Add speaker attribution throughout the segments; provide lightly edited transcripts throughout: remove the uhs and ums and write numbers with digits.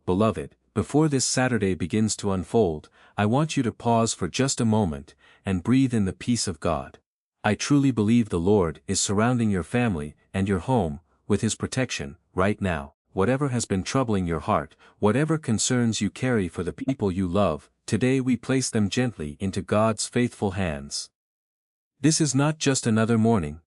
Speaker 1: beloved, before this Saturday begins to unfold, I want you to pause for just a moment and breathe in the peace of God. I truly believe the Lord is surrounding your family and your home with His protection right now. Whatever has been troubling your heart, whatever concerns you carry for the people you love, today we place them gently into God's faithful hands. This is not just another morning.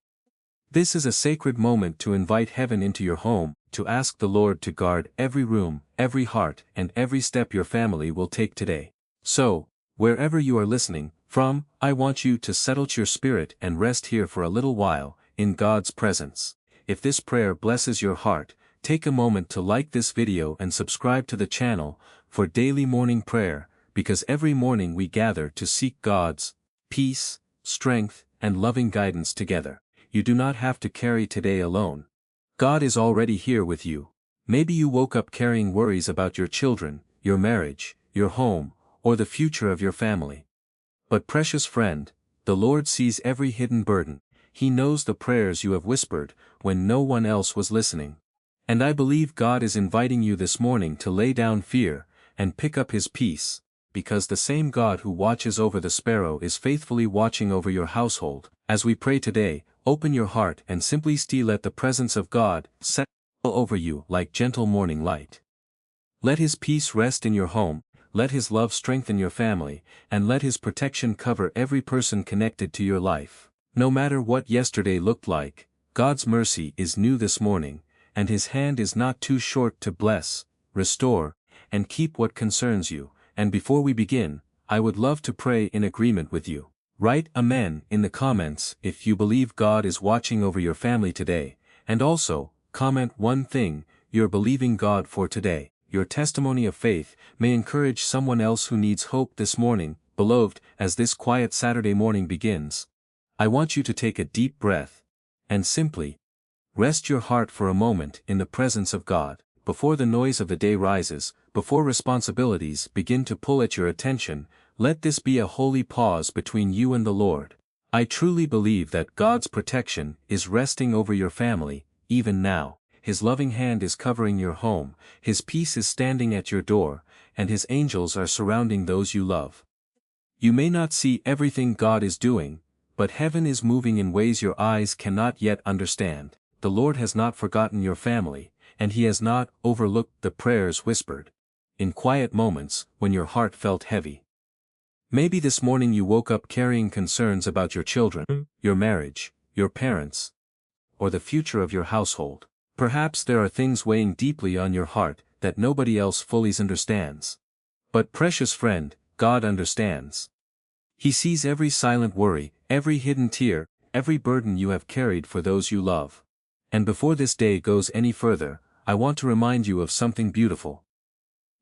Speaker 1: This is a sacred moment to invite heaven into your home, to ask the Lord to guard every room, every heart, and every step your family will take today. So, wherever you are listening from, I want you to settle your spirit and rest here for a little while, in God's presence. If this prayer blesses your heart, take a moment to like this video and subscribe to the channel for daily morning prayer, because every morning we gather to seek God's peace, strength, and loving guidance together. You do not have to carry today alone. God is already here with you. Maybe you woke up carrying worries about your children, your marriage, your home, or the future of your family. But precious friend, the Lord sees every hidden burden. He knows the prayers you have whispered when no one else was listening. And I believe God is inviting you this morning to lay down fear and pick up His peace, because the same God who watches over the sparrow is faithfully watching over your household. As we pray today, open your heart and simply let the presence of God settle over you like gentle morning light. Let His peace rest in your home, let His love strengthen your family, and let His protection cover every person connected to your life. No matter what yesterday looked like, God's mercy is new this morning, and His hand is not too short to bless, restore, and keep what concerns you. And before we begin, I would love to pray in agreement with you. Write Amen in the comments if you believe God is watching over your family today, and also, comment one thing you're believing God for today. Your testimony of faith may encourage someone else who needs hope this morning. Beloved, as this quiet Saturday morning begins, I want you to take a deep breath and simply rest your heart for a moment in the presence of God. Before the noise of the day rises, before responsibilities begin to pull at your attention, let this be a holy pause between you and the Lord. I truly believe that God's protection is resting over your family, even now. His loving hand is covering your home, His peace is standing at your door, and His angels are surrounding those you love. You may not see everything God is doing, but heaven is moving in ways your eyes cannot yet understand. The Lord has not forgotten your family, and He has not overlooked the prayers whispered in quiet moments when your heart felt heavy. Maybe this morning you woke up carrying concerns about your children, your marriage, your parents, or the future of your household. Perhaps there are things weighing deeply on your heart that nobody else fully understands. But precious friend, God understands. He sees every silent worry, every hidden tear, every burden you have carried for those you love. And before this day goes any further, I want to remind you of something beautiful.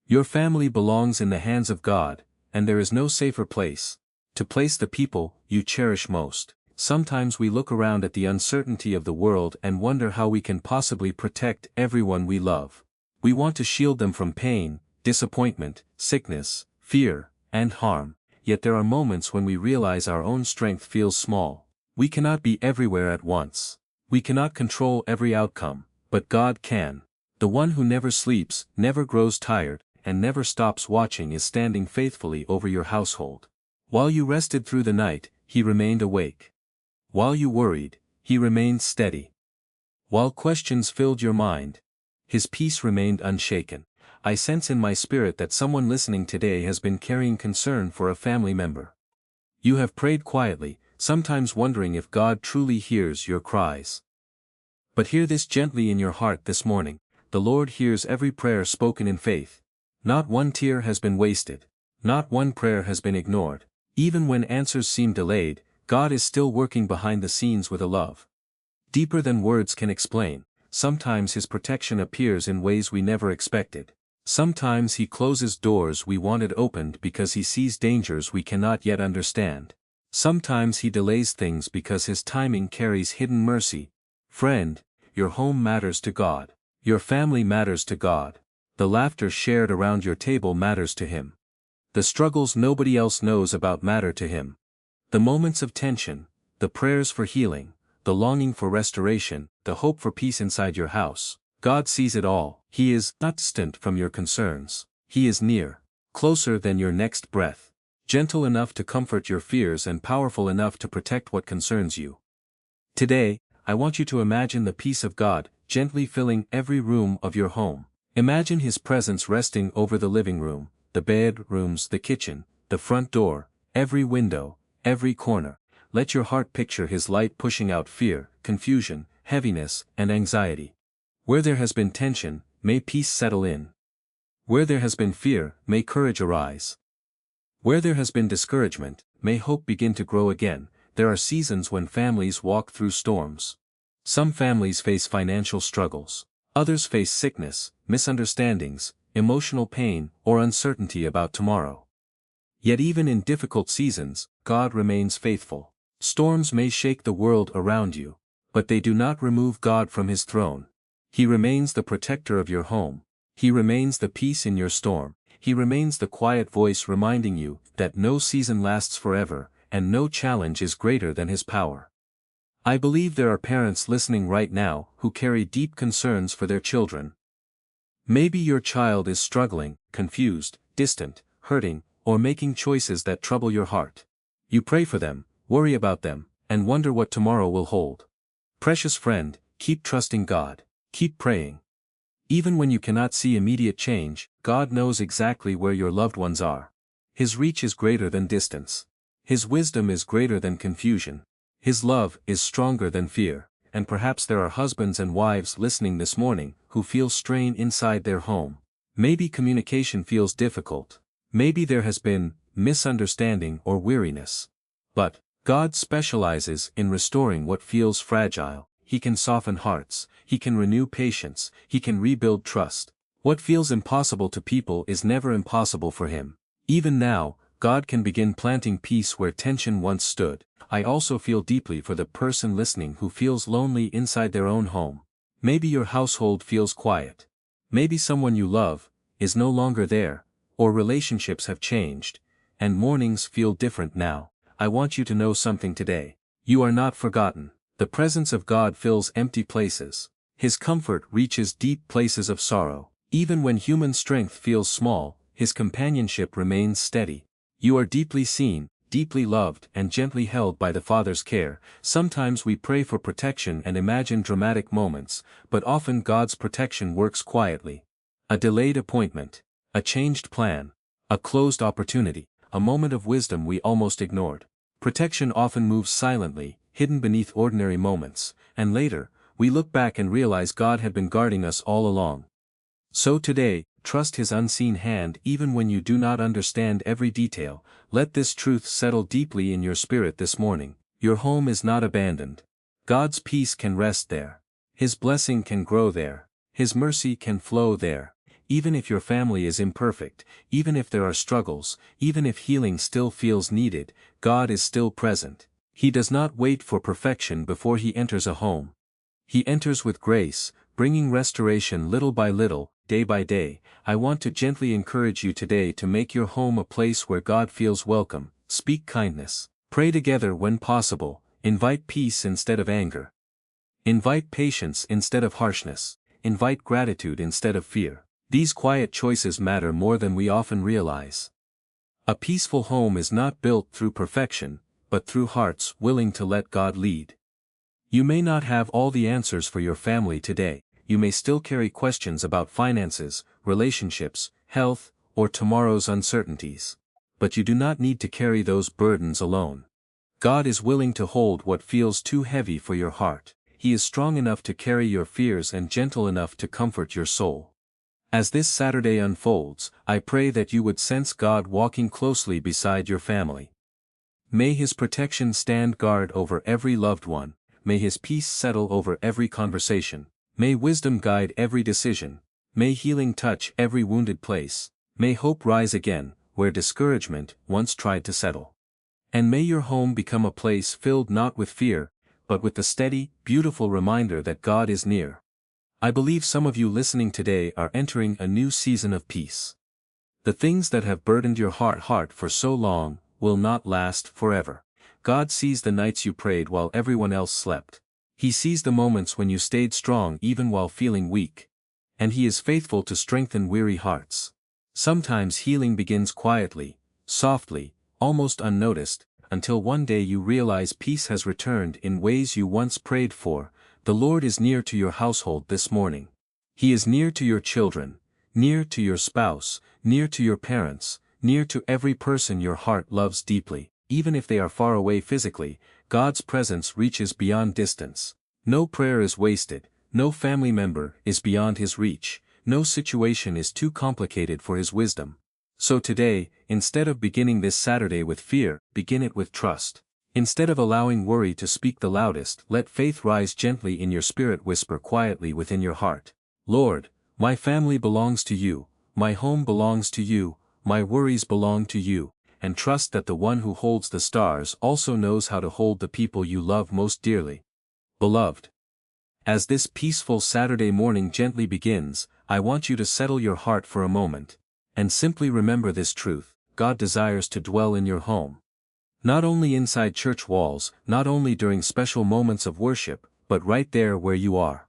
Speaker 1: Your family belongs in the hands of God, and there is no safer place to place the people you cherish most. Sometimes we look around at the uncertainty of the world and wonder how we can possibly protect everyone we love. We want to shield them from pain, disappointment, sickness, fear, and harm. Yet there are moments when we realize our own strength feels small. We cannot be everywhere at once. We cannot control every outcome, but God can. The one who never sleeps, never grows tired, and never stops watching is standing faithfully over your household. While you rested through the night, He remained awake. While you worried, He remained steady. While questions filled your mind, His peace remained unshaken. I sense in my spirit that someone listening today has been carrying concern for a family member. You have prayed quietly, sometimes wondering if God truly hears your cries. But hear this gently in your heart this morning: the Lord hears every prayer spoken in faith. Not one tear has been wasted. Not one prayer has been ignored. Even when answers seem delayed, God is still working behind the scenes with a love deeper than words can explain. Sometimes His protection appears in ways we never expected. Sometimes He closes doors we wanted opened because He sees dangers we cannot yet understand. Sometimes He delays things because His timing carries hidden mercy. Friend, your home matters to God. Your family matters to God. The laughter shared around your table matters to Him. The struggles nobody else knows about matter to Him. The moments of tension, the prayers for healing, the longing for restoration, the hope for peace inside your house, God sees it all. He is not distant from your concerns. He is near, closer than your next breath, gentle enough to comfort your fears and powerful enough to protect what concerns you. Today, I want you to imagine the peace of God gently filling every room of your home. Imagine His presence resting over the living room, the bedrooms, the kitchen, the front door, every window, every corner. Let your heart picture His light pushing out fear, confusion, heaviness, and anxiety. Where there has been tension, may peace settle in. Where there has been fear, may courage arise. Where there has been discouragement, may hope begin to grow again. There are seasons when families walk through storms. Some families face financial struggles. Others face sickness, misunderstandings, emotional pain, or uncertainty about tomorrow. Yet even in difficult seasons, God remains faithful. Storms may shake the world around you, but they do not remove God from His throne. He remains the protector of your home. He remains the peace in your storm. He remains the quiet voice reminding you that no season lasts forever, and no challenge is greater than His power. I believe there are parents listening right now who carry deep concerns for their children. Maybe your child is struggling, confused, distant, hurting, or making choices that trouble your heart. You pray for them, worry about them, and wonder what tomorrow will hold. Precious friend, keep trusting God. Keep praying. Even when you cannot see immediate change, God knows exactly where your loved ones are. His reach is greater than distance. His wisdom is greater than confusion. His love is stronger than fear. And perhaps there are husbands and wives listening this morning who feel strain inside their home. Maybe communication feels difficult. Maybe there has been misunderstanding or weariness. But God specializes in restoring what feels fragile. He can soften hearts. He can renew patience. He can rebuild trust. What feels impossible to people is never impossible for Him. Even now, God can begin planting peace where tension once stood. I also feel deeply for the person listening who feels lonely inside their own home. Maybe your household feels quiet. Maybe someone you love is no longer there, or relationships have changed, and mornings feel different now. I want you to know something today. You are not forgotten. The presence of God fills empty places. His comfort reaches deep places of sorrow. Even when human strength feels small, His companionship remains steady. You are deeply seen, deeply loved, and gently held by the Father's care. Sometimes we pray for protection and imagine dramatic moments, but often God's protection works quietly. A delayed appointment, a changed plan, a closed opportunity, a moment of wisdom we almost ignored. Protection often moves silently, hidden beneath ordinary moments, and later, we look back and realize God had been guarding us all along. So today, trust His unseen hand even when you do not understand every detail. Let this truth settle deeply in your spirit this morning. Your home is not abandoned. God's peace can rest there. His blessing can grow there. His mercy can flow there. Even if your family is imperfect, even if there are struggles, even if healing still feels needed, God is still present. He does not wait for perfection before He enters a home. He enters with grace, bringing restoration little by little, day by day. I want to gently encourage you today to make your home a place where God feels welcome. Speak kindness. Pray together when possible. Invite peace instead of anger. Invite patience instead of harshness. Invite gratitude instead of fear. These quiet choices matter more than we often realize. A peaceful home is not built through perfection, but through hearts willing to let God lead. You may not have all the answers for your family today. You may still carry questions about finances, relationships, health, or tomorrow's uncertainties. But you do not need to carry those burdens alone. God is willing to hold what feels too heavy for your heart. He is strong enough to carry your fears and gentle enough to comfort your soul. As this Saturday unfolds, I pray that you would sense God walking closely beside your family. May His protection stand guard over every loved one. May His peace settle over every conversation. May wisdom guide every decision. May healing touch every wounded place. May hope rise again, where discouragement once tried to settle. And may your home become a place filled not with fear, but with the steady, beautiful reminder that God is near. I believe some of you listening today are entering a new season of peace. The things that have burdened your heart for so long will not last forever. God sees the nights you prayed while everyone else slept. He sees the moments when you stayed strong even while feeling weak. And He is faithful to strengthen weary hearts. Sometimes healing begins quietly, softly, almost unnoticed, until one day you realize peace has returned in ways you once prayed for. The Lord is near to your household this morning. He is near to your children, near to your spouse, near to your parents, near to every person your heart loves deeply. Even if they are far away physically, God's presence reaches beyond distance. No prayer is wasted, no family member is beyond His reach, no situation is too complicated for His wisdom. So today, instead of beginning this Saturday with fear, begin it with trust. Instead of allowing worry to speak the loudest, let faith rise gently in your spirit. Whisper quietly within your heart, Lord, my family belongs to You, my home belongs to You, my worries belong to You, and trust that the One who holds the stars also knows how to hold the people you love most dearly. Beloved, as this peaceful Saturday morning gently begins, I want you to settle your heart for a moment, and simply remember this truth: God desires to dwell in your home. Not only inside church walls, not only during special moments of worship, but right there where you are.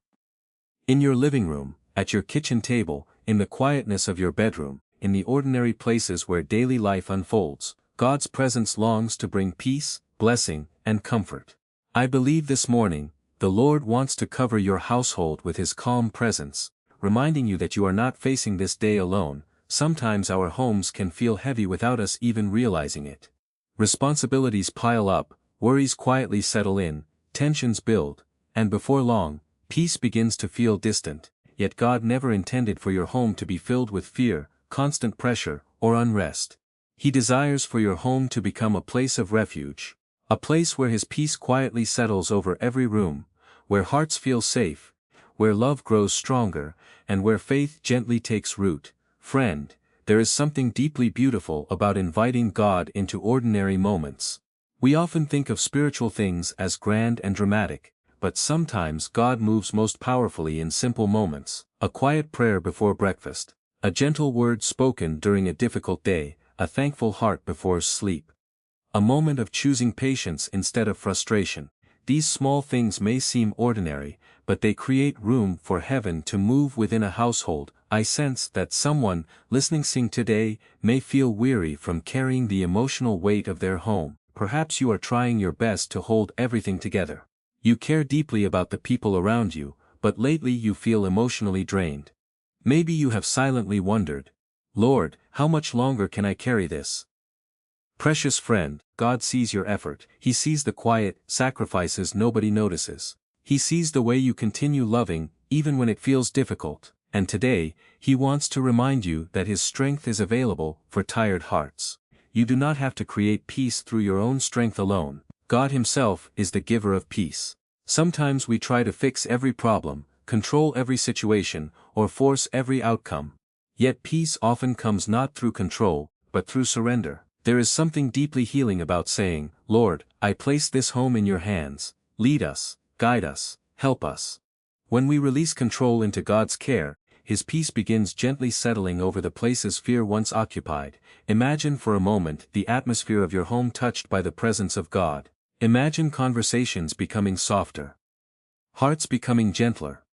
Speaker 1: In your living room, at your kitchen table, in the quietness of your bedroom, in the ordinary places where daily life unfolds, God's presence longs to bring peace, blessing, and comfort. I believe this morning, the Lord wants to cover your household with His calm presence, reminding you that you are not facing this day alone. Sometimes our homes can feel heavy without us even realizing it. Responsibilities pile up, worries quietly settle in, tensions build, and before long, peace begins to feel distant. Yet God never intended for your home to be filled with fear, constant pressure, or unrest. He desires for your home to become a place of refuge, a place where His peace quietly settles over every room, where hearts feel safe, where love grows stronger, and where faith gently takes root. Friend, there is something deeply beautiful about inviting God into ordinary moments. We often think of spiritual things as grand and dramatic, but sometimes God moves most powerfully in simple moments: a quiet prayer before breakfast, a gentle word spoken during a difficult day, a thankful heart before sleep, a moment of choosing patience instead of frustration. These small things may seem ordinary, but they create room for heaven to move within a household. I sense that someone listening today may feel weary from carrying the emotional weight of their home. Perhaps you are trying your best to hold everything together. You care deeply about the people around you, but lately you feel emotionally drained. Maybe you have silently wondered, Lord, how much longer can I carry this? Precious friend, God sees your effort. He sees the quiet sacrifices nobody notices. He sees the way you continue loving, even when it feels difficult. And today, He wants to remind you that His strength is available for tired hearts. You do not have to create peace through your own strength alone. God Himself is the giver of peace. Sometimes we try to fix every problem, control every situation, or force every outcome. Yet peace often comes not through control, but through surrender. There is something deeply healing about saying, Lord, I place this home in Your hands. Lead us, guide us, help us. When we release control into God's care, His peace begins gently settling over the places fear once occupied. Imagine for a moment the atmosphere of your home touched by the presence of God. Imagine conversations becoming softer, hearts becoming gentler,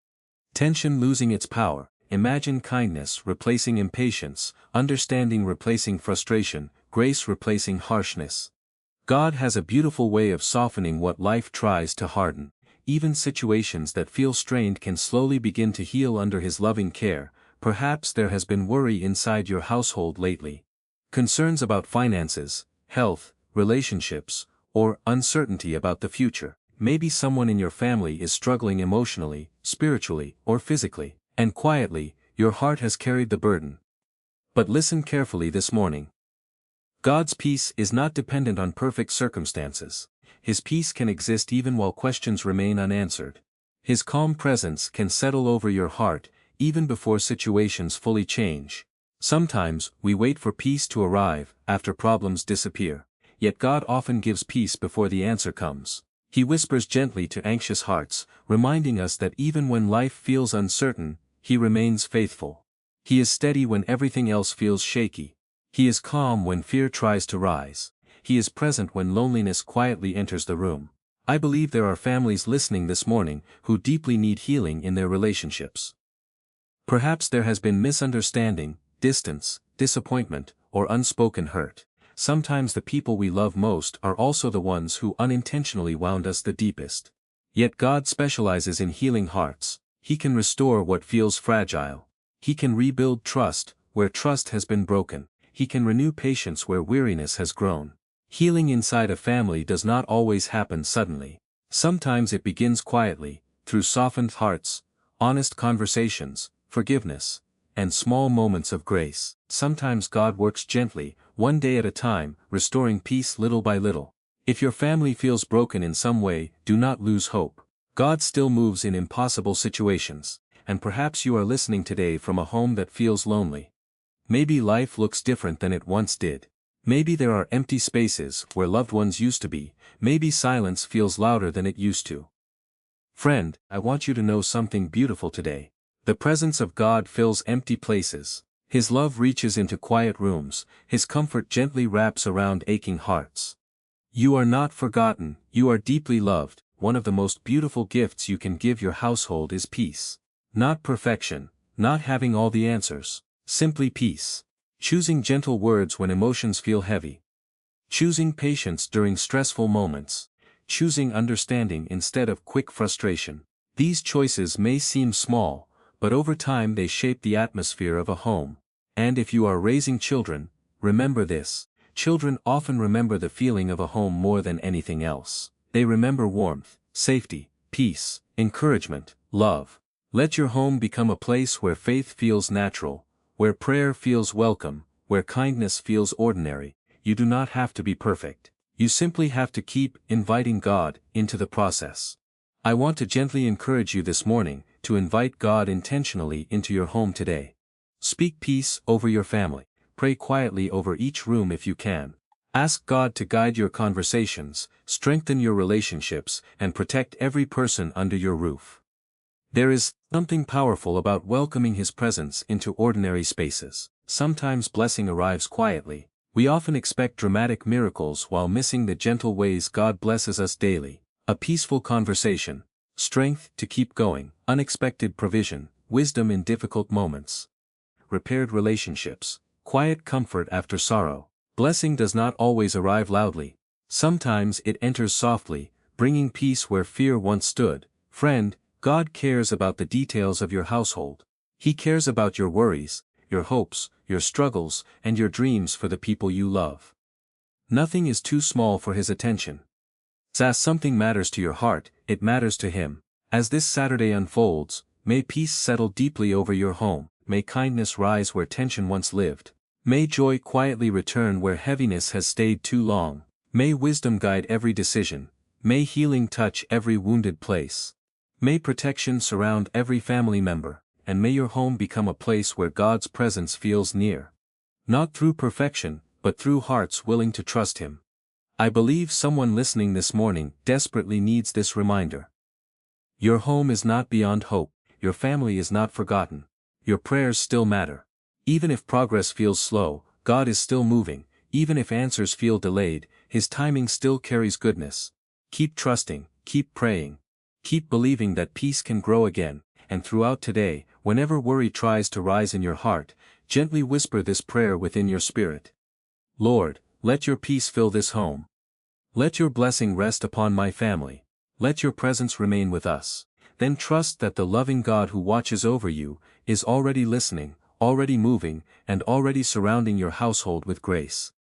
Speaker 1: tension losing its power. Imagine kindness replacing impatience, understanding replacing frustration, grace replacing harshness. God has a beautiful way of softening what life tries to harden. Even situations that feel strained can slowly begin to heal under His loving care. Perhaps there has been worry inside your household lately. Concerns about finances, health, relationships, or uncertainty about the future. Maybe someone in your family is struggling emotionally, spiritually, or physically, and quietly, your heart has carried the burden. But listen carefully this morning. God's peace is not dependent on perfect circumstances. His peace can exist even while questions remain unanswered. His calm presence can settle over your heart, even before situations fully change. Sometimes, we wait for peace to arrive, after problems disappear. Yet God often gives peace before the answer comes. He whispers gently to anxious hearts, reminding us that even when life feels uncertain, He remains faithful. He is steady when everything else feels shaky. He is calm when fear tries to rise. He is present when loneliness quietly enters the room. I believe there are families listening this morning who deeply need healing in their relationships. Perhaps there has been misunderstanding, distance, disappointment, or unspoken hurt. Sometimes the people we love most are also the ones who unintentionally wound us the deepest. Yet God specializes in healing hearts. He can restore what feels fragile. He can rebuild trust where trust has been broken. He can renew patience where weariness has grown. Healing inside a family does not always happen suddenly. Sometimes it begins quietly, through softened hearts, honest conversations, forgiveness, and small moments of grace. Sometimes God works gently, one day at a time, restoring peace little by little. If your family feels broken in some way, do not lose hope. God still moves in impossible situations, and perhaps you are listening today from a home that feels lonely. Maybe life looks different than it once did. Maybe there are empty spaces where loved ones used to be. Maybe silence feels louder than it used to. Friend, I want you to know something beautiful today. The presence of God fills empty places. His love reaches into quiet rooms. His comfort gently wraps around aching hearts. You are not forgotten, you are deeply loved. One of the most beautiful gifts you can give your household is peace. Not perfection, not having all the answers. Simply peace. Choosing gentle words when emotions feel heavy. Choosing patience during stressful moments. Choosing understanding instead of quick frustration. These choices may seem small, but over time they shape the atmosphere of a home. And if you are raising children, remember this. Children often remember the feeling of a home more than anything else. They remember warmth, safety, peace, encouragement, love. Let your home become a place where faith feels natural, where prayer feels welcome, where kindness feels ordinary. You do not have to be perfect. You simply have to keep inviting God into the process. I want to gently encourage you this morning to invite God intentionally into your home today. Speak peace over your family. Pray quietly over each room if you can. Ask God to guide your conversations, strengthen your relationships, and protect every person under your roof. There is something powerful about welcoming His presence into ordinary spaces. Sometimes blessing arrives quietly. We often expect dramatic miracles while missing the gentle ways God blesses us daily. A peaceful conversation, strength to keep going, unexpected provision, wisdom in difficult moments. Repaired relationships, quiet comfort after sorrow. Blessing does not always arrive loudly. Sometimes it enters softly, bringing peace where fear once stood. Friend, God cares about the details of your household. He cares about your worries, your hopes, your struggles, and your dreams for the people you love. Nothing is too small for His attention. As something matters to your heart, it matters to Him. As this Saturday unfolds, may peace settle deeply over your home. May kindness rise where tension once lived. May joy quietly return where heaviness has stayed too long. May wisdom guide every decision. May healing touch every wounded place. May protection surround every family member, and may your home become a place where God's presence feels near. Not through perfection, but through hearts willing to trust Him. I believe someone listening this morning desperately needs this reminder. Your home is not beyond hope, your family is not forgotten. Your prayers still matter. Even if progress feels slow, God is still moving. Even if answers feel delayed, His timing still carries goodness. Keep trusting, keep praying. Keep believing that peace can grow again, and throughout today, whenever worry tries to rise in your heart, gently whisper this prayer within your spirit. Lord, let your peace fill this home. Let your blessing rest upon my family. Let your presence remain with us. Then trust that the loving God who watches over you is already listening, already moving, and already surrounding your household with grace.